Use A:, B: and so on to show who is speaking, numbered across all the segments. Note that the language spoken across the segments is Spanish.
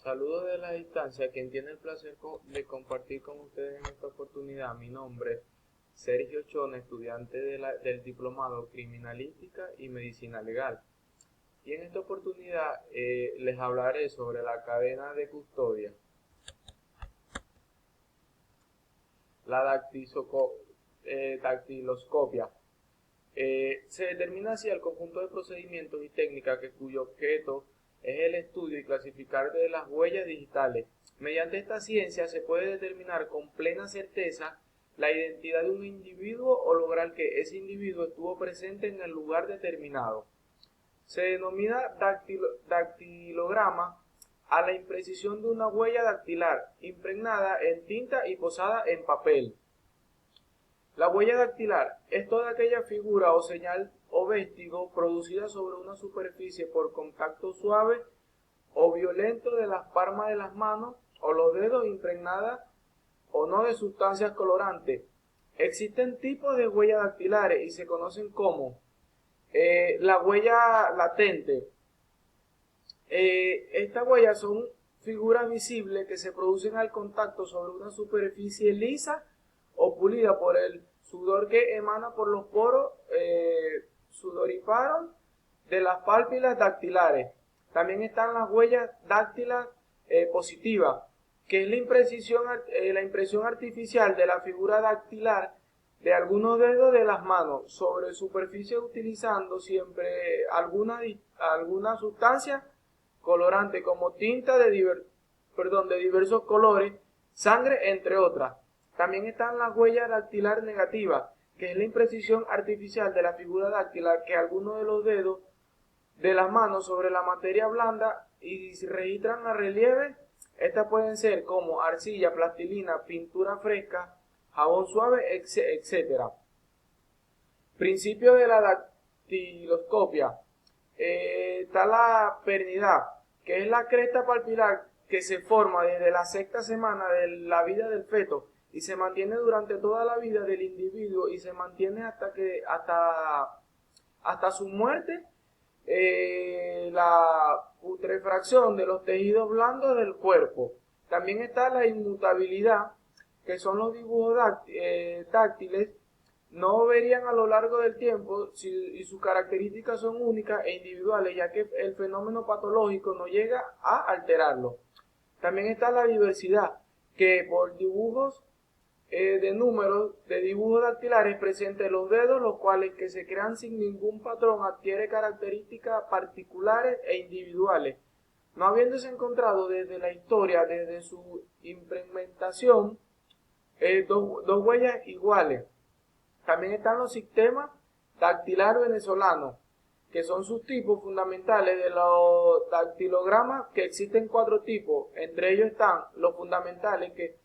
A: Saludos de la distancia, quien tiene el placer de compartir con ustedes en esta oportunidad. Mi nombre es Sergio Chona, estudiante del Diplomado Criminalística y Medicina Legal. Y en esta oportunidad les hablaré sobre la cadena de custodia, la dactiloscopia. Se determina así el conjunto de procedimientos y técnicas cuyo objeto es el estudio y clasificar de las huellas digitales. Mediante esta ciencia se puede determinar con plena certeza la identidad de un individuo o lograr que ese individuo estuvo presente en el lugar determinado. Se denomina dactilograma a la imprecisión de una huella dactilar impregnada en tinta y posada en papel. La huella dactilar es toda aquella figura o señal o vestigo producida sobre una superficie por contacto suave o violento de las palmas de las manos o los dedos, impregnada o no de sustancias colorantes. Existen tipos de huellas dactilares y se conocen como la huella latente. Estas huellas son figuras visibles que se producen al contacto sobre una superficie lisa o pulida por el sudor que emana por los poros sudoríparos de las pálpebras dactilares. También están las huellas dáctilas positivas, que es la impresión artificial de la figura dactilar de algunos dedos de las manos sobre superficie utilizando siempre alguna sustancia colorante como tinta de diversos colores, sangre, entre otras. También están las huellas dactilar negativas, que es la impresión artificial de la figura dactilar que algunos de los dedos de las manos sobre la materia blanda y si registran a relieve. Estas pueden ser como arcilla, plastilina, pintura fresca, jabón suave, etc. Principio de la dactiloscopia. Está la pernidad, que es la cresta palpebral que se forma desde la sexta semana de la vida del feto y se mantiene durante toda la vida del individuo y se mantiene hasta su muerte. La putrefacción de los tejidos blandos del cuerpo. También está la inmutabilidad, que son los dibujos táctiles, no varían a lo largo del tiempo y sus características son únicas e individuales, ya que el fenómeno patológico no llega a alterarlo. También está la diversidad, que por dibujos de números de dibujos dactilares presentes los dedos, los cuales que se crean sin ningún patrón adquiere características particulares e individuales, no habiéndose encontrado desde la historia, desde su implementación, dos huellas iguales. También están los sistemas dactilar venezolanos, que son sus tipos fundamentales de los dactilogramas, que existen 4 tipos. Entre ellos están los fundamentales, que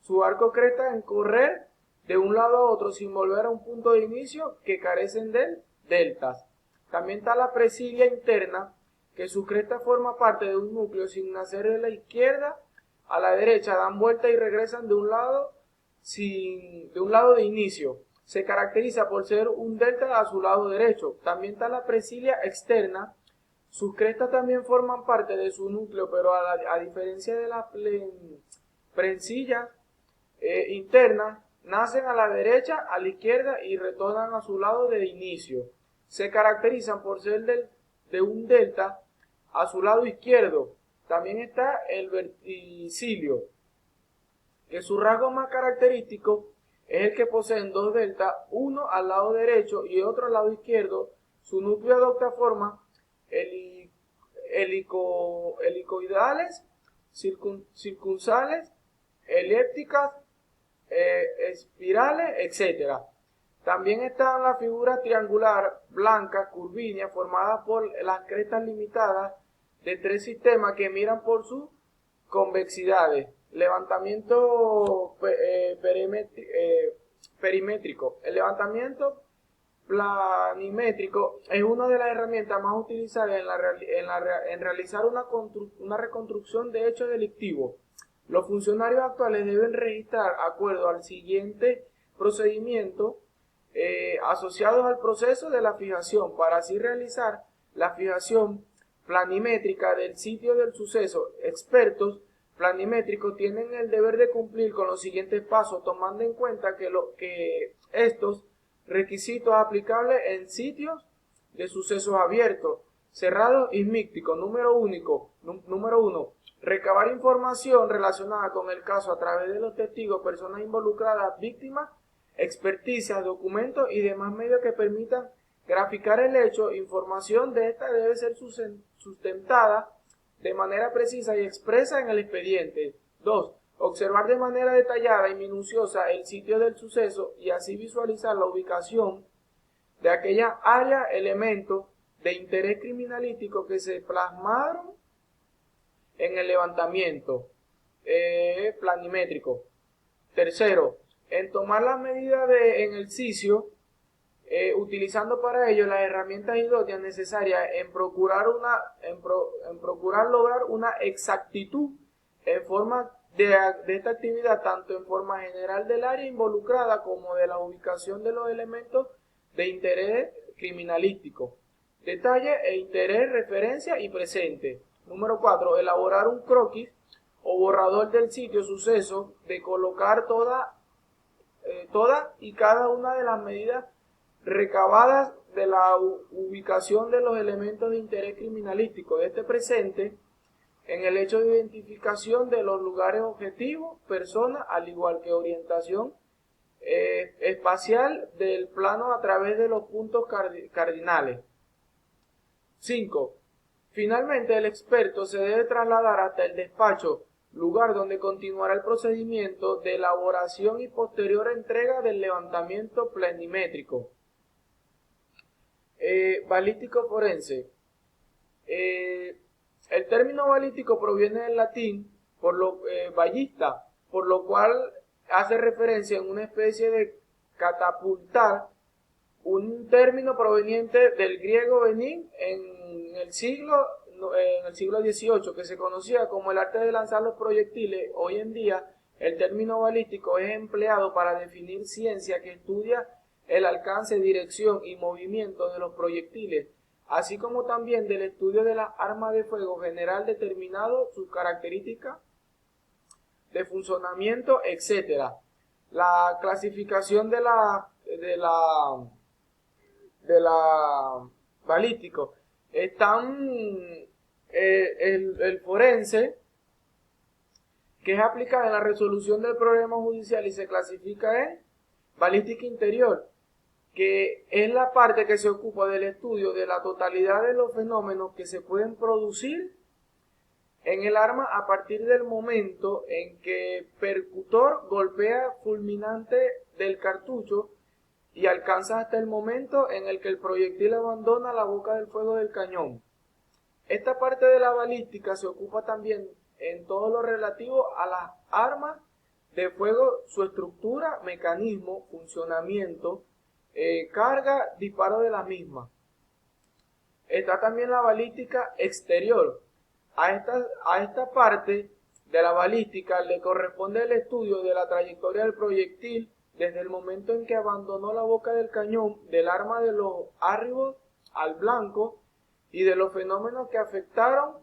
A: su arco cresta en correr de un lado a otro sin volver a un punto de inicio, que carecen de deltas. También está la presilia interna, que su cresta forma parte de un núcleo sin nacer de la izquierda a la derecha, dan vuelta y regresan de un lado de inicio. Se caracteriza por ser un delta a su lado derecho. También está la presilia externa. Sus crestas también forman parte de su núcleo, pero a diferencia de las prensillas internas, nacen a la derecha, a la izquierda y retornan a su lado de inicio. Se caracterizan por ser de un delta a su lado izquierdo. También está el verticilio, que su rasgo más característico es el que poseen 2 deltas, uno al lado derecho y otro al lado izquierdo. Su núcleo adopta formas helicoidales, circunzales, elípticas, espirales, etc. También están las figuras triangular, blanca, curvilínea, formadas por las crestas limitadas de 3 sistemas que miran por sus convexidades. Levantamiento perimétrico. El levantamiento planimétrico es una de las herramientas más utilizadas en realizar una reconstrucción de hechos delictivos. Los funcionarios actuales deben registrar, acuerdo al siguiente procedimiento, asociados al proceso de la fijación, para así realizar la fijación planimétrica del sitio del suceso. Expertos planimétricos tienen el deber de cumplir con los siguientes pasos, tomando en cuenta que estos requisitos aplicables en sitios de sucesos abiertos, cerrados y místicos. Número uno, recabar información relacionada con el caso a través de los testigos, personas involucradas, víctimas, experticias, documentos y demás medios que permitan graficar el hecho. Información de esta debe ser sustentada de manera precisa y expresa en el expediente. 2. Observar de manera detallada y minuciosa el sitio del suceso y así visualizar la ubicación de aquella área, elementos de interés criminalístico que se plasmaron en el levantamiento planimétrico. Tercero, en tomar las medidas en el sitio, utilizando para ello las herramientas idóneas necesarias en procurar lograr una exactitud en forma de esta actividad, tanto en forma general del área involucrada como de la ubicación de los elementos de interés criminalístico. Detalle e interés, referencia y presente. Número 4. Elaborar un croquis o borrador del sitio suceso, de colocar toda y cada una de las medidas recabadas de la ubicación de los elementos de interés criminalístico de este presente en el hecho de identificación de los lugares objetivos, personas, al igual que orientación espacial del plano a través de los puntos cardinales. 5. Finalmente, el experto se debe trasladar hasta el despacho, lugar donde continuará el procedimiento de elaboración y posterior entrega del levantamiento planimétrico. Balístico forense. El término balístico proviene del latín ballista, por lo cual hace referencia a una especie de catapultar, un término proveniente del griego benín en el siglo XVIII, que se conocía como el arte de lanzar los proyectiles. Hoy en día el término balístico es empleado para definir ciencia que estudia el alcance, dirección y movimiento de los proyectiles, así como también del estudio de las armas de fuego general determinado, sus características de funcionamiento, etc. La clasificación de la balístico están el forense, que es aplicada en la resolución del problema judicial y se clasifica en balística interior, que es la parte que se ocupa del estudio de la totalidad de los fenómenos que se pueden producir en el arma a partir del momento en que el percutor golpea fulminante del cartucho y alcanza hasta el momento en el que el proyectil abandona la boca del fuego del cañón. Esta parte de la balística se ocupa también en todo lo relativo a las armas de fuego, su estructura, mecanismo, funcionamiento, carga, disparo de la misma. Está también la balística exterior. A esta parte de la balística le corresponde el estudio de la trayectoria del proyectil desde el momento en que abandonó la boca del cañón, del arma, de los arribos al blanco y de los fenómenos que afectaron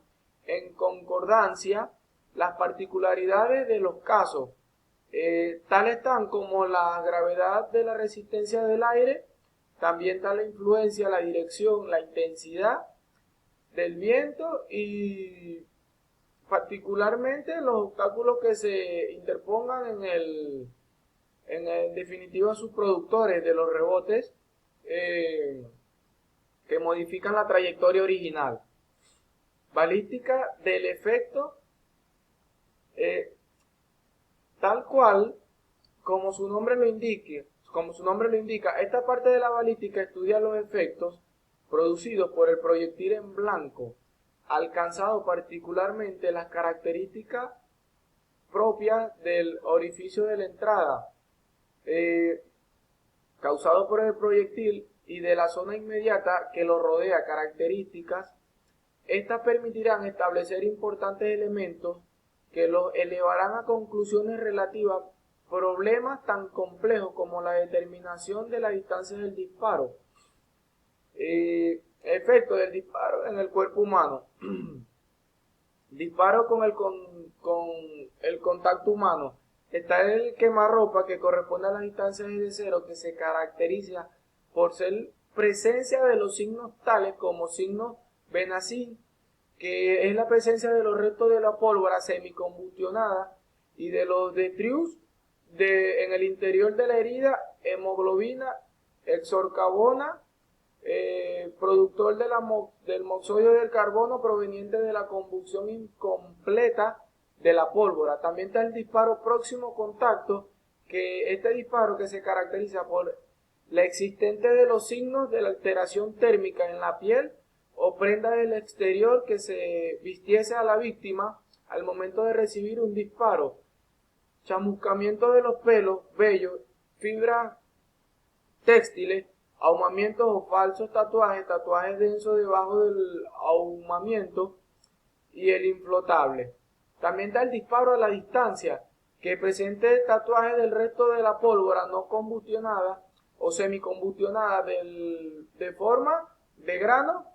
A: en concordancia las particularidades de los casos, tales están como la gravedad de la resistencia del aire, también está la influencia, la dirección, la intensidad del viento y particularmente los obstáculos que se interpongan en definitiva sus productores de los rebotes que modifican la trayectoria original. Balística del efecto, tal cual como su nombre lo indica, esta parte de la balística estudia los efectos producidos por el proyectil en blanco, alcanzado particularmente las características propias del orificio de la entrada, causado por el proyectil, y de la zona inmediata que lo rodea, características. Estas permitirán establecer importantes elementos que los elevarán a conclusiones relativas a problemas tan complejos como la determinación de la distancia del disparo, Efecto del disparo en el cuerpo humano. Disparo con el contacto humano. Está el quemarropa, que corresponde a las distancias de cero, que se caracteriza por ser presencia de los signos tales como signos Benazín, que es la presencia de los restos de la pólvora semicombustionada, y de los detritus en el interior de la herida, hemoglobina, exorcarbona, productor del monóxido del carbono proveniente de la combustión incompleta de la pólvora. También está el disparo próximo contacto, que este disparo que se caracteriza por la existencia de los signos de la alteración térmica en la piel o prenda del exterior que se vistiese a la víctima al momento de recibir un disparo, chamuscamiento de los pelos, vellos, fibras textiles, ahumamientos o falsos tatuajes, tatuajes densos debajo del ahumamiento y el inflotable. También está el disparo a la distancia, que presente tatuajes del resto de la pólvora no combustionada o semicombustionada de forma de grano,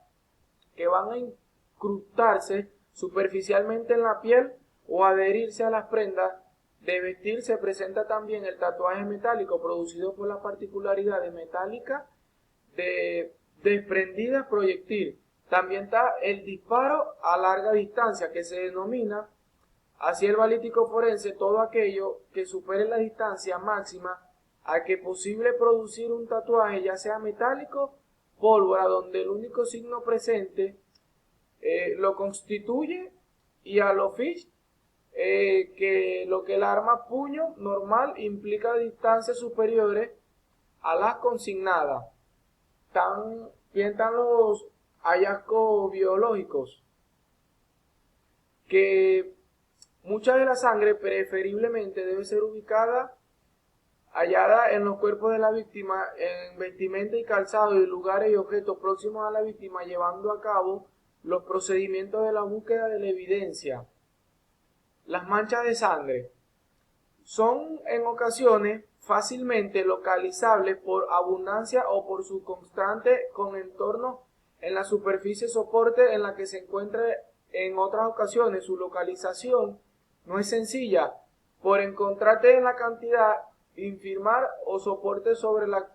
A: que van a incrustarse superficialmente en la piel o adherirse a las prendas de vestir. Se presenta también el tatuaje metálico, producido por la particularidad de metálica de desprendida proyectil. También está el disparo a larga distancia, que se denomina así el balístico forense todo aquello que supere la distancia máxima a que es posible producir un tatuaje, ya sea metálico, pólvora, donde el único signo presente lo constituye, y a lo fish, que lo que el arma puño normal implica distancias superiores a las consignadas. También están los hallazgos biológicos, que mucha de la sangre preferiblemente debe ser hallada en los cuerpos de la víctima, en vestimenta y calzado y lugares y objetos próximos a la víctima, llevando a cabo los procedimientos de la búsqueda de la evidencia. Las manchas de sangre son en ocasiones fácilmente localizables por abundancia o por su constante con entorno en la superficie soporte en la que se encuentra. En otras ocasiones su localización no es sencilla, por encontrarte en la cantidad infirmar o soporte sobre la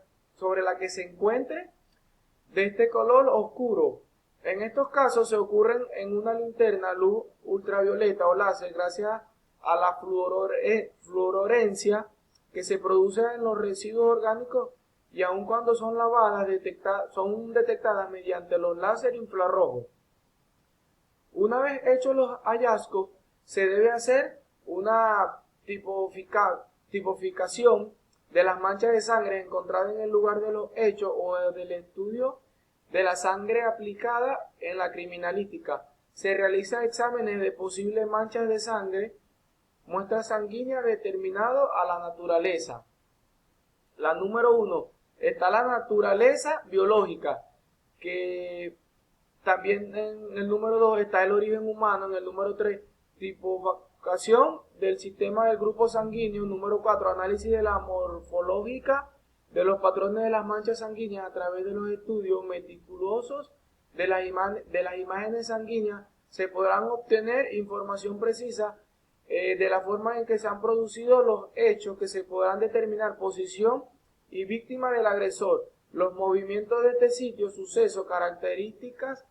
A: que se encuentre de este color oscuro. En estos casos se ocurren en una linterna luz ultravioleta o láser, gracias a la fluorescencia que se produce en los residuos orgánicos, y aun cuando son lavadas, son detectadas mediante los láser infrarrojos. Una vez hechos los hallazgos, se debe hacer una tipificación de las manchas de sangre encontradas en el lugar de los hechos o del estudio de la sangre aplicada en la criminalística. Se realizan exámenes de posibles manchas de sangre, muestras sanguíneas determinado a la naturaleza. La número 1 está la naturaleza biológica, que también en el número 2 está el origen humano. En el número 3, tipificación del sistema del grupo sanguíneo. Número 4, análisis de la morfológica de los patrones de las manchas sanguíneas a través de los estudios meticulosos de las imágenes sanguíneas. Se podrán obtener información precisa de la forma en que se han producido los hechos, que se podrán determinar posición y víctima del agresor, los movimientos de este sitio, suceso, características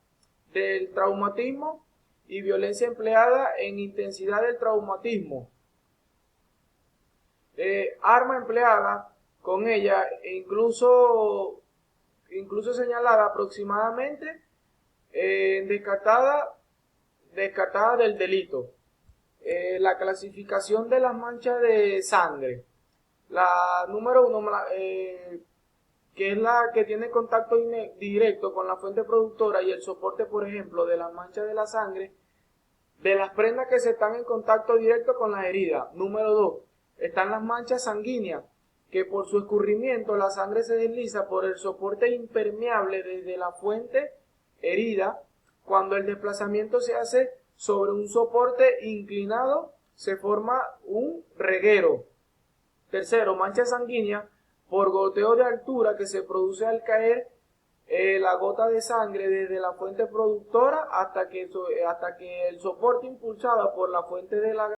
A: del traumatismo y violencia empleada en intensidad del traumatismo, arma empleada con ella, e incluso señalada aproximadamente, descartada del delito. La clasificación de las manchas de sangre. La número 1, que es la que tiene contacto directo con la fuente productora y el soporte, por ejemplo, de las manchas de la sangre, de las prendas que se están en contacto directo con las heridas. Número 2, están las manchas sanguíneas, que por su escurrimiento la sangre se desliza por el soporte impermeable desde la fuente herida. Cuando el desplazamiento se hace sobre un soporte inclinado, se forma un reguero. Tercero, mancha sanguínea por goteo de altura, que se produce al caer la gota de sangre desde la fuente productora hasta que el soporte impulsado por la fuente de la